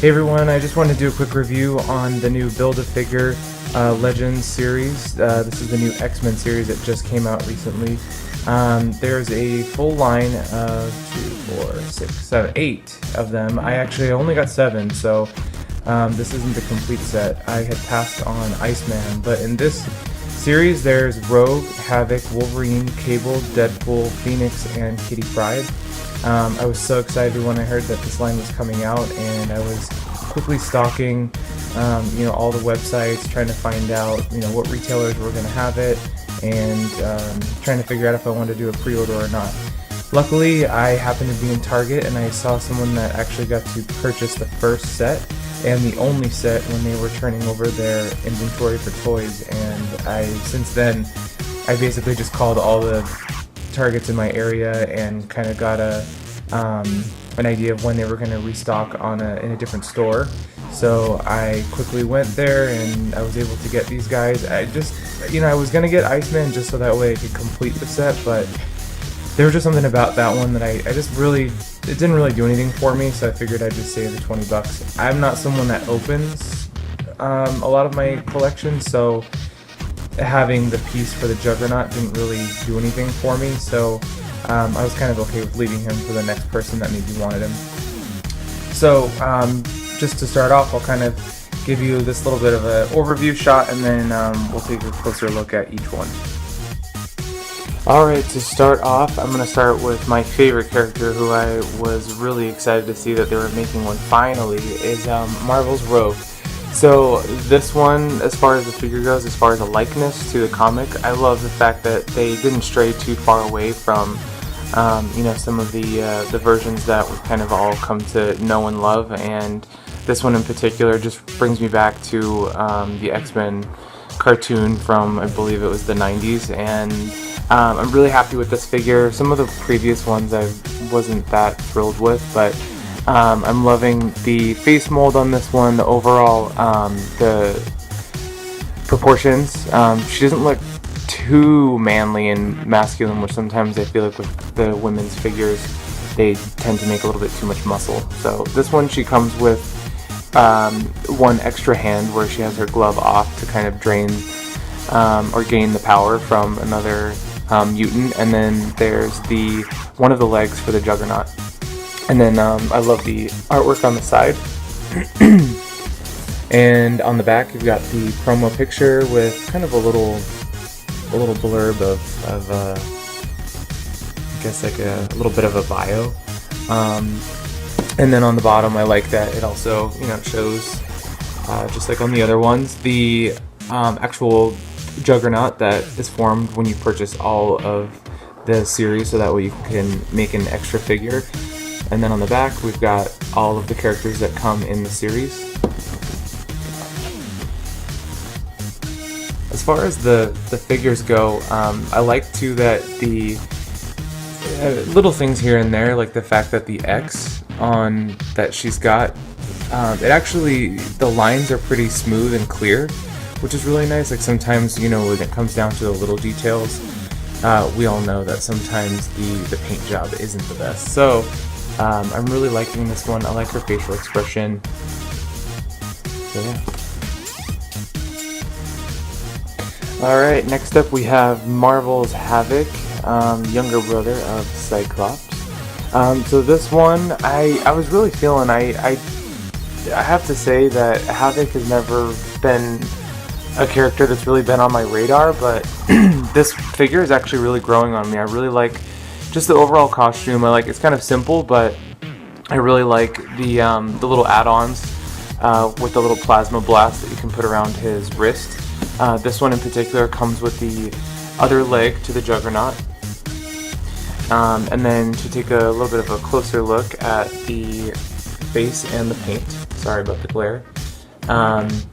Hey everyone, I just wanted to do a quick review on the new Build-A-Figure Legends series. This is the new X-Men series that just came out recently. There's a full line of 8 of them. I actually only got 7, so this isn't the complete set. I had passed on Iceman, but in this series there's Rogue, Havoc, Wolverine, Cable, Deadpool, Phoenix, and Kitty Pryde. I was so excited when I heard that this line was coming out, and I was quickly stalking all the websites, trying to find out what retailers were going to have it, and trying to figure out if I wanted to do a pre-order or not. Luckily, I happened to be in Target and I saw someone that actually got to purchase the first set and the only set when they were turning over their inventory for toys, and since then I basically just called all the Targets in my area and kind of got an idea of when they were going to restock in a different store. So I quickly went there and I was able to get these guys. I was going to get Iceman just so that way I could complete the set, but there was just something about that one that it didn't really do anything for me, so I figured I'd just save the $20. I'm not someone that opens a lot of my collections, so having the piece for the Juggernaut didn't really do anything for me, so I was kind of okay with leaving him for the next person that maybe wanted him. So just to start off, I'll kind of give you this little bit of an overview shot, and then we'll take a closer look at each one. Alright, to start off, I'm going to start with my favorite character, who I was really excited to see that they were making one finally, is Marvel's Rogue. So this one, as far as the figure goes, as far as the likeness to the comic, I love the fact that they didn't stray too far away from some of the versions that we've kind of all come to know and love, and this one in particular just brings me back to the X-Men cartoon from, I believe it was the 90s, and I'm really happy with this figure. Some of the previous ones I wasn't that thrilled with, but I'm loving the face mold on this one, the overall, the proportions. She doesn't look too manly and masculine, which sometimes I feel like with the women's figures they tend to make a little bit too much muscle. So this one, she comes with one extra hand where she has her glove off to kind of drain or gain the power from another mutant, and then there's one of the legs for the Juggernaut. And then I love the artwork on the side. And on the back you've got the promo picture with kind of a little blurb of I guess like a little bit of a bio. And then on the bottom I like that it also shows, just like on the other ones, the actual Juggernaut that is formed when you purchase all of the series, so that way you can make an extra figure. And then on the back we've got all of the characters that come in the series. As far as the figures go, I like too that the little things here and there, like the fact that the X on that she's got, the lines are pretty smooth and clear, which is really nice. Like sometimes, when it comes down to the little details, we all know that sometimes the paint job isn't the best. So I'm really liking this one. I like her facial expression. So yeah. Alright, next up we have Marvel's Havoc, younger brother of Cyclops. So this one, I was really feeling, I have to say that Havoc has never been a character that's really been on my radar, but this figure is actually really growing on me. I really like just the overall costume. It's kind of simple, but I really like the little add-ons with the little plasma blast that you can put around his wrist. This one in particular comes with the other leg to the Juggernaut. And then to take a little bit of a closer look at the face and the paint, sorry about the glare,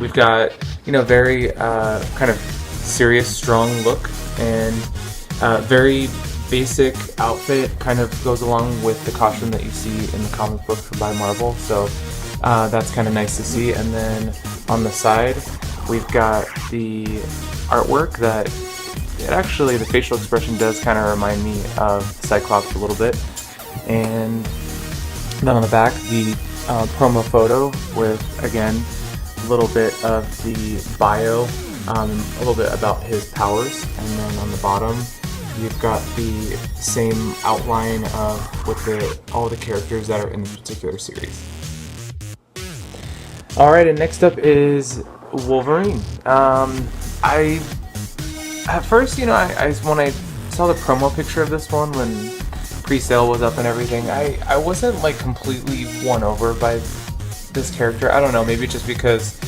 we've got very kind of serious, strong look, and very basic outfit, kind of goes along with the costume that you see in the comic book by Marvel, so that's kind of nice to see. And then on the side we've got the artwork that the facial expression does kind of remind me of Cyclops a little bit. And then on the back, the promo photo with, again, a little bit of the bio, a little bit about his powers, and then on the bottom you've got the same outline of all the characters that are in this particular series. Alright, and next up is Wolverine. At first, when I saw the promo picture of this one when pre-sale was up and everything, I wasn't like completely won over by this character. I don't know, maybe just because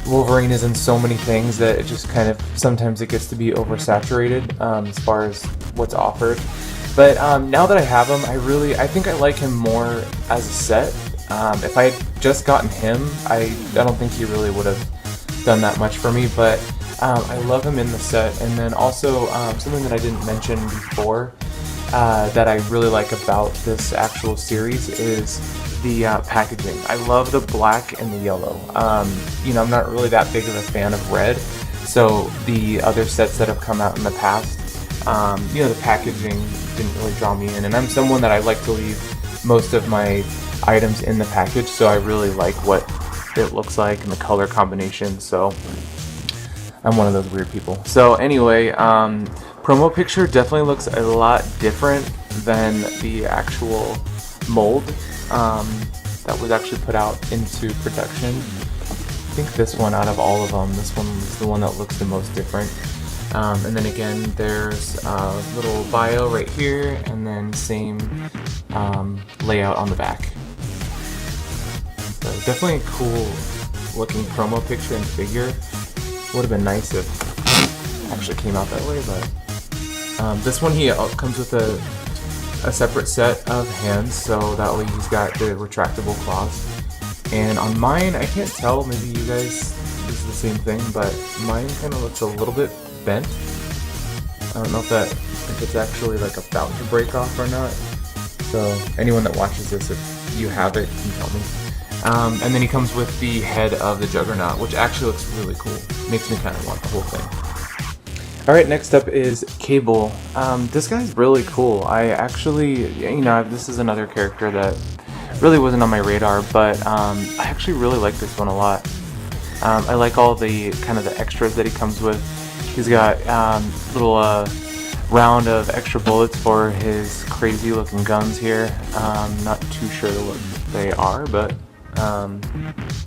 Wolverine is in so many things that it just kind of, sometimes it gets to be oversaturated as far as what's offered. But now that I have him, I think I like him more as a set. If I had just gotten him, I don't think he really would have done that much for me, but I love him in the set. And then also something that I didn't mention before that I really like about this actual series is the packaging. I love the black and the yellow. I'm not really that big of a fan of red, so the other sets that have come out in the past, the packaging didn't really draw me in, and I'm someone that I like to leave most of my items in the package, so I really like what it looks like and the color combination, so I'm one of those weird people. So anyway, promo picture definitely looks a lot different than the actual mold that was actually put out into production. I think this one, out of all of them, this one is the one that looks the most different. And then again, there's a little bio right here, and then same layout on the back. So definitely a cool looking promo picture and figure. Would have been nice if it actually came out that way, but this one he comes with a separate set of hands, so that way he's got the retractable claws. And on mine, I can't tell, maybe you guys, this is the same thing, but mine kind of looks a little bit bent. I don't know if it's actually like about to break off or not. So anyone that watches this, if you have it, can tell me. And then he comes with the head of the Juggernaut, which actually looks really cool. Makes me kind of want the whole thing. Alright, next up is Cable. This guy's really cool. I actually, this is another character that really wasn't on my radar, but I actually really like this one a lot. I like all the kind of the extras that he comes with. He's got little round of extra bullets for his crazy looking guns here. Not too sure what they are, but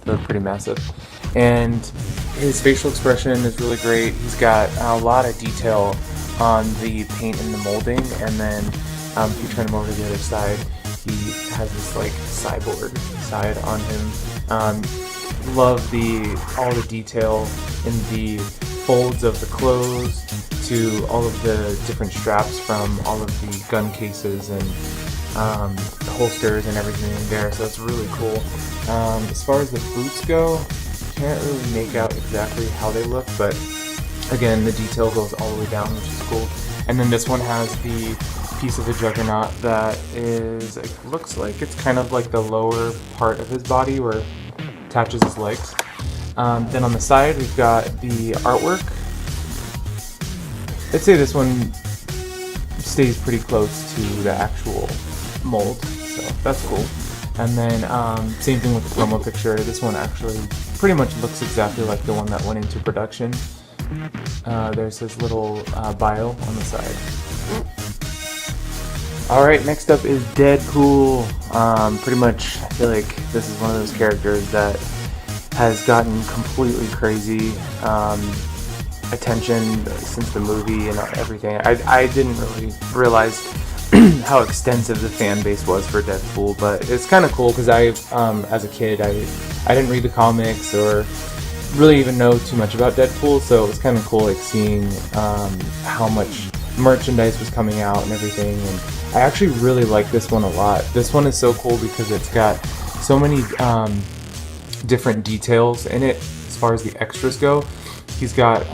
they're pretty massive. And his facial expression is really great. He's got a lot of detail on the paint and the molding, and then if you turn him over to the other side, he has this like cyborg side on him. Love all the detail in the folds of the clothes to all of the different straps from all of the gun cases and the holsters and everything in there, so it's really cool. As far as the boots go, can't really make out exactly how they look, but again, the detail goes all the way down, which is cool. And then this one has the piece of the Juggernaut that is, it looks like it's kind of like the lower part of his body where it attaches his legs. Then on the side, we've got the artwork. I'd say this one stays pretty close to the actual mold, so that's cool. And then same thing with the promo picture. This one actually pretty much looks exactly like the one that went into production. There's his little bio on the side. Alright, next up is Deadpool. Pretty much, I feel like this is one of those characters that has gotten completely crazy attention since the movie and everything. I didn't really realize how extensive the fan base was for Deadpool, but it's kind of cool because as a kid, I didn't read the comics or really even know too much about Deadpool, so it was kind of cool like seeing how much merchandise was coming out and everything, and I actually really like this one a lot. This one is so cool because it's got so many different details in it as far as the extras go. He's got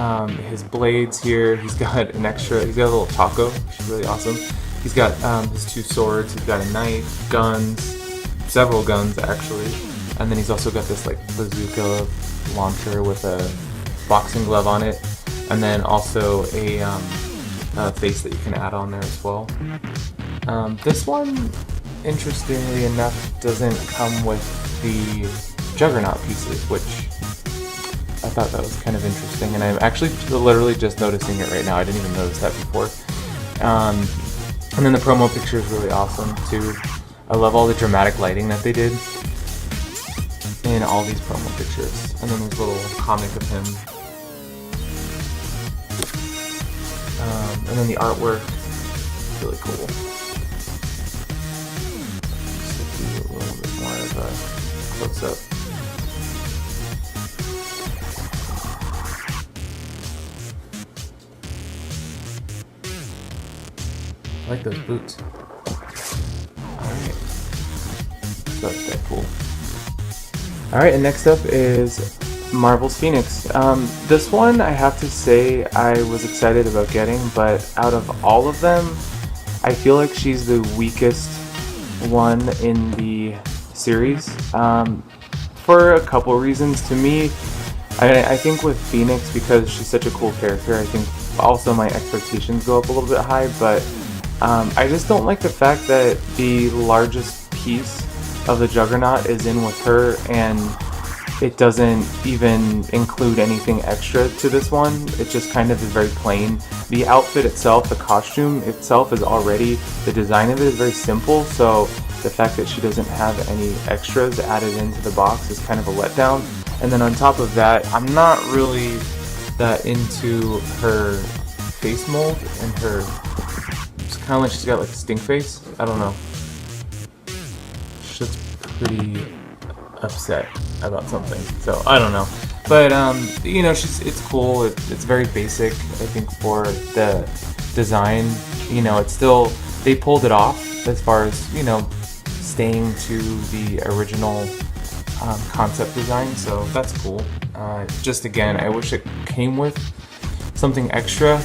his blades here, he's got a little taco, which is really awesome. He's got his two swords, he's got a knife, guns, several guns actually, and then he's also got this like bazooka launcher with a boxing glove on it, and then also a face that you can add on there as well. This one, interestingly enough, doesn't come with the Juggernaut pieces, which I thought that was kind of interesting, and I'm actually literally just noticing it right now. I didn't even notice that before. And then the promo picture is really awesome too. I love all the dramatic lighting that they did in all these promo pictures. And then this little comic of him. And then the artwork, really cool. Just to do a little bit more of a close-up. I like those boots. Alright. So that's Deadpool. Alright, and next up is Marvel's Phoenix. This one I have to say I was excited about getting, but out of all of them, I feel like she's the weakest one in the series. For a couple reasons. To me, I think with Phoenix, because she's such a cool character, I think also my expectations go up a little bit high, but I just don't like the fact that the largest piece of the Juggernaut is in with her, and it doesn't even include anything extra to this one. It just kind of is very plain. The outfit itself, the costume itself is already, the design of it is very simple, so the fact that she doesn't have any extras added into the box is kind of a letdown. And then on top of that, I'm not really that into her face mold and her, it's kind of like she's got like a stink face. I don't know. She looks pretty upset about something, so I don't know. But you know, it's cool. It's very basic, I think, for the design. You know, it's still, they pulled it off as far as, you know, staying to the original concept design, so that's cool. Just again, I wish it came with something extra.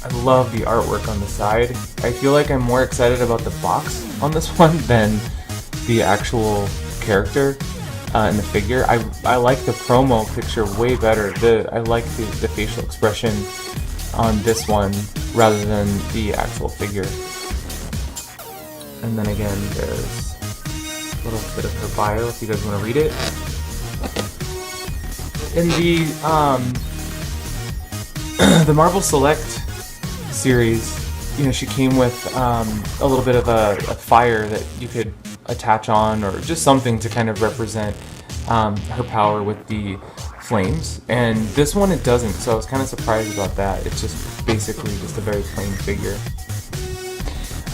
I love the artwork on the side. I feel like I'm more excited about the box on this one than the actual character and the figure. I like the promo picture way better. I like the facial expression on this one rather than the actual figure. And then again, there's a little bit of her bio if you guys want to read it. In the Marvel Select series, you know, she came with a little bit of a fire that you could attach on, or just something to kind of represent her power with the flames. And this one it doesn't, so I was kind of surprised about that. It's just basically just a very plain figure.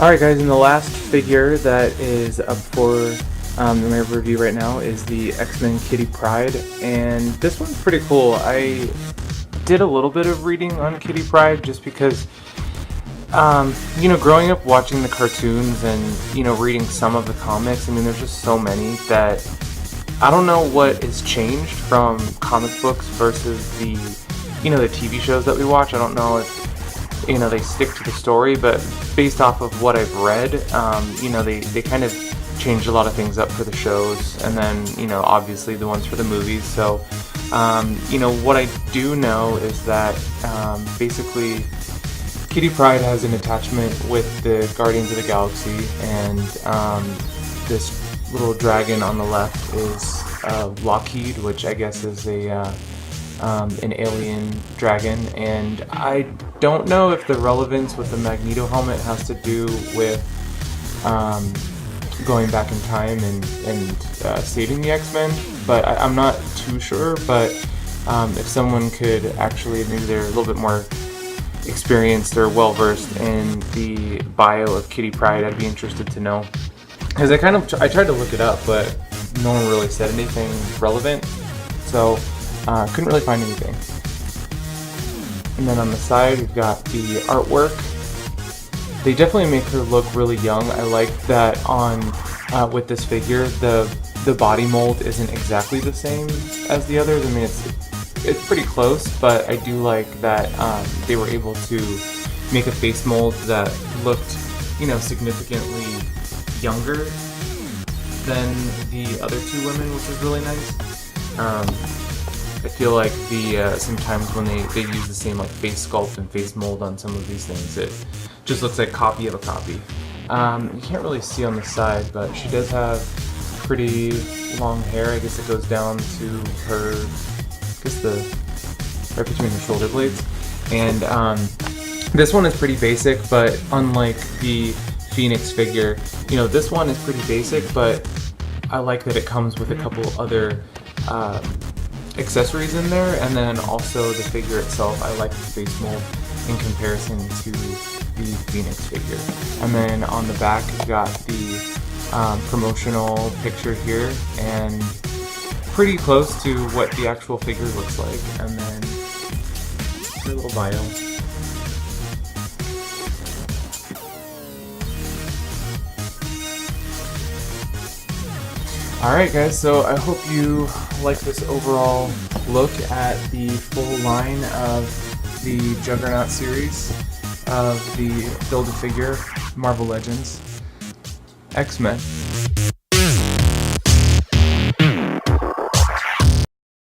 Alright guys, and the last figure that is up for my review right now is the X-Men Kitty Pryde, and this one's pretty cool. I did a little bit of reading on Kitty Pryde just because, you know, growing up watching the cartoons and, you know, reading some of the comics, I mean, there's just so many that I don't know what is changed from comic books versus the, you know, the TV shows that we watch. I don't know if, you know, they stick to the story, but based off of what I've read, you know, they kind of changed a lot of things up for the shows, and then, you know, obviously the ones for the movies. So, you know, what I do know is that basically Kitty Pryde has an attachment with the Guardians of the Galaxy, and this little dragon on the left is Lockheed, which I guess is an alien dragon, and I don't know if the relevance with the Magneto helmet has to do with going back in time and saving the X-Men, but I'm not too sure. But if someone could actually, maybe they're a little bit more experienced or well-versed in the bio of Kitty Pryde, I'd be interested to know. Because I tried to look it up, but no one really said anything relevant, so couldn't really find anything. And then on the side, we've got the artwork. They definitely make her look really young. I like that on with this figure, the body mold isn't exactly the same as the others. I mean, it's pretty close, but I do like that they were able to make a face mold that looked, you know, significantly younger than the other two women, which was really nice. I feel like the sometimes when they use the same like face sculpt and face mold on some of these things, it just looks like a copy of a copy. You can't really see on the side, but she does have pretty long hair. I guess it goes down to her, I guess right between her shoulder blades. And this one is pretty basic, but unlike the Phoenix figure, you know, this one is pretty basic, but I like that it comes with a couple other accessories in there, and then also the figure itself. I like the face mold in comparison to the Phoenix figure. And then on the back, you've got the promotional picture here, and pretty close to what the actual figure looks like. And then her little bio. Alright guys, so I hope you like this overall look at the full line of the Juggernaut series of the Build-A-Figure Marvel Legends X-Men.